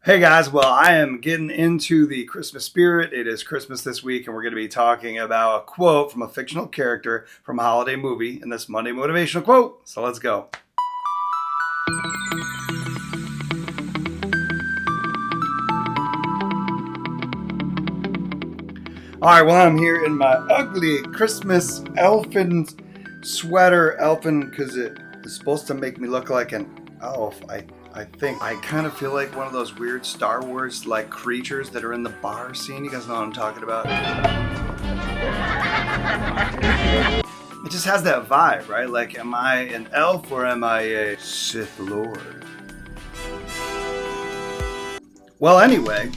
Hey guys, well, I am getting into the Christmas spirit. It is Christmas this week, and we're going to be talking about a quote from a fictional character from a holiday movie in this Monday Motivational Quote. So let's go. All right, well, I'm here in my ugly Christmas elfin sweater, because it is supposed to make me look like an elf. I think I kind of feel like one of those weird Star Wars like creatures that are in the bar scene. You guys know what I'm talking about? It just has that vibe, right? Like, am I an elf or am I a Sith Lord? Well, anyway,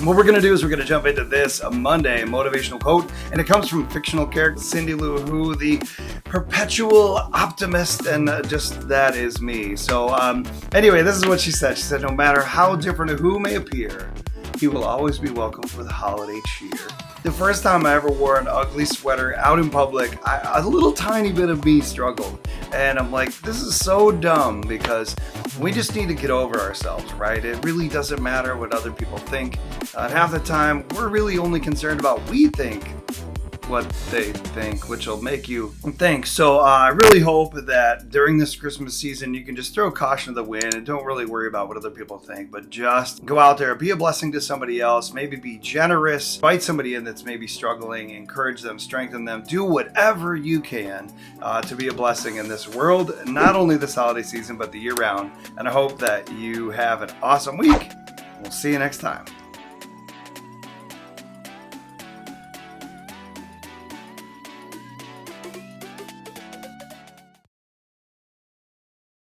what we're going to do is we're going to jump into this Monday motivational quote, and it comes from fictional character Cindy Lou Who, the perpetual optimist, and just that is me. So anyway, this is what she said. She said, no matter how different a who may appear, he will always be welcomed with holiday cheer. The first time I ever wore an ugly sweater out in public, a little tiny bit of me struggled. And I'm like, this is so dumb, because we just need to get over ourselves, right? It really doesn't matter what other people think. Half the time, we're really only concerned about we think what they think, which will make you think. So I really hope that during this Christmas season, you can just throw caution to the wind and don't really worry about what other people think, but just go out there, be a blessing to somebody else, maybe be generous, invite somebody in that's maybe struggling, encourage them, strengthen them, do whatever you can to be a blessing in this world, not only this holiday season, but the year round. And I hope that you have an awesome week. We'll see you next time.